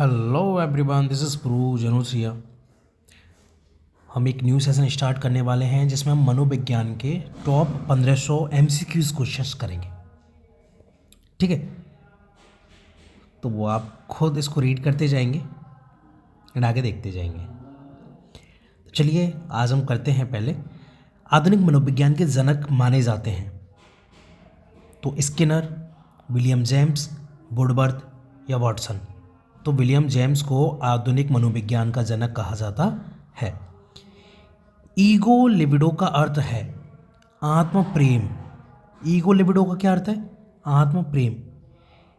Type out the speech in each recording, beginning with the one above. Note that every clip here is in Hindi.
हेलो एवरीवन, दिस इज़ प्रू जनूसिया। हम एक न्यू सेशन स्टार्ट करने वाले हैं जिसमें हम मनोविज्ञान के टॉप 1500 MCQs क्वेश्चंस करेंगे। ठीक है, तो वो आप खुद इसको रीड करते जाएंगे एंड आगे देखते जाएंगे। तो चलिए आज हम करते हैं। पहले आधुनिक मनोविज्ञान के जनक माने जाते हैं तो स्किनर, विलियम जेम्स, वुडवर्थ या वॉटसन। तो विलियम जेम्स को आधुनिक मनोविज्ञान का जनक कहा जाता है। ईगो लिबिडो का अर्थ है आत्म प्रेम। ईगो लिबिडो का क्या अर्थ है? आत्म प्रेम।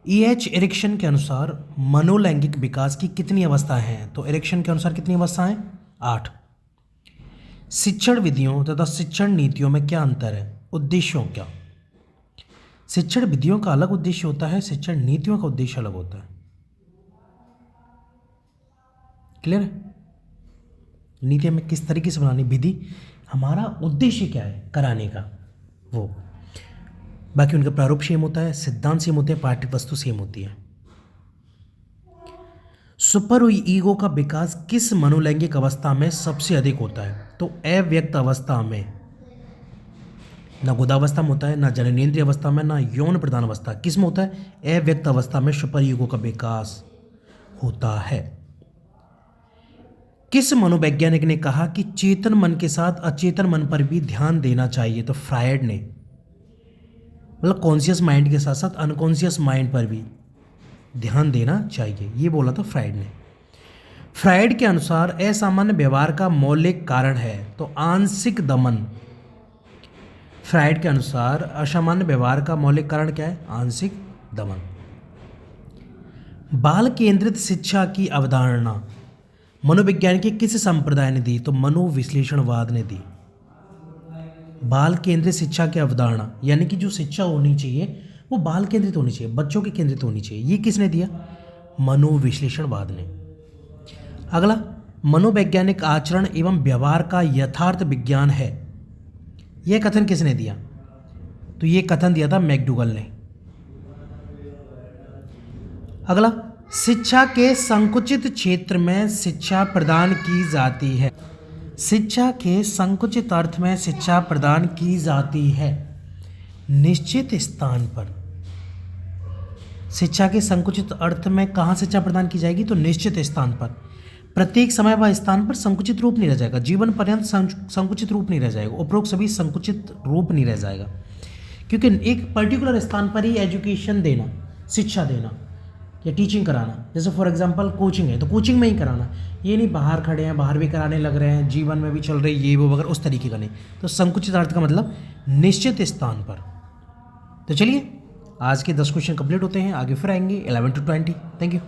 E.H. एरिक्सन के अनुसार मनोलैंगिक विकास की कितनी अवस्थाएं हैं? तो एरिक्सन के अनुसार कितनी अवस्थाएं? 8। शिक्षण विधियों तथा शिक्षण नीतियों में क्या अंतर है? उद्देश्यों क्या? शिक्षण विधियों का अलग उद्देश्य होता है, शिक्षण नीतियों का उद्देश्य अलग होता है। क्लियर है? नीति हमें किस तरीके से बनानी, विधि हमारा उद्देश्य क्या है कराने का, वो। बाकी उनका प्रारूप सेम होता है, सिद्धांत सेम होते हैं, पाठ्य वस्तु सेम होती है। सुपर ईगो का विकास किस मनोलैंगिक अवस्था में सबसे अधिक होता है? तो अव्यक्त अवस्था में। ना गुदावस्था में होता है, ना जननेंद्रिय अवस्था में, ना यौन प्रधान अवस्था। किस में होता है? अव्यक्त अवस्था में सुपर ईगो का विकास होता है। किस मनोवैज्ञानिक ने कहा कि चेतन मन के साथ अचेतन मन पर भी ध्यान देना चाहिए? तो फ्रायड ने। मतलब कॉन्शियस माइंड के साथ साथ अनकॉन्शियस माइंड पर भी ध्यान देना चाहिए, ये बोला था फ्रायड ने। फ्रायड के अनुसार असामान्य व्यवहार का मौलिक कारण है तो आंशिक दमन। फ्रायड के अनुसार असामान्य व्यवहार का मौलिक कारण क्या है? आंशिक दमन। बाल केंद्रित शिक्षा की अवधारणा मनोविज्ञान के किस संप्रदाय ने दी? तो मनोविश्लेषणवाद ने दी। बाल केंद्रित शिक्षा की अवधारणा यानी कि जो शिक्षा होनी चाहिए वो बाल केंद्रित होनी चाहिए, बच्चों के केंद्रित होनी चाहिए, ये किसने दिया? मनोविश्लेषणवाद ने। अगला, मनोवैज्ञानिक आचरण एवं व्यवहार का यथार्थ विज्ञान है, यह कथन किसने दिया? तो ये कथन दिया था मैकडूगल ने। अगला, शिक्षा के संकुचित क्षेत्र में शिक्षा प्रदान की जाती है। शिक्षा के संकुचित अर्थ में शिक्षा प्रदान की जाती है निश्चित स्थान पर। शिक्षा के संकुचित अर्थ में कहाँ शिक्षा प्रदान की जाएगी? तो निश्चित स्थान पर। प्रत्येक समय व स्थान पर संकुचित रूप नहीं रह जाएगा, जीवन पर्यंत संकुचित रूप नहीं रह जाएगा, उपरोक्त सभी संकुचित रूप नहीं रह जाएगा, क्योंकि एक पर्टिकुलर स्थान पर ही एजुकेशन देना, शिक्षा देना या टीचिंग कराना। जैसे फॉर एग्जांपल कोचिंग है तो कोचिंग में ही कराना, ये नहीं बाहर खड़े हैं बाहर भी कराने लग रहे हैं, जीवन में भी चल रही ये वो वगैरह, उस तरीके का नहीं। तो संकुचित अर्थ का मतलब निश्चित स्थान पर। तो चलिए आज के 10 क्वेश्चन कंप्लीट होते हैं, आगे फिर आएंगे 11 to 20। Thank you.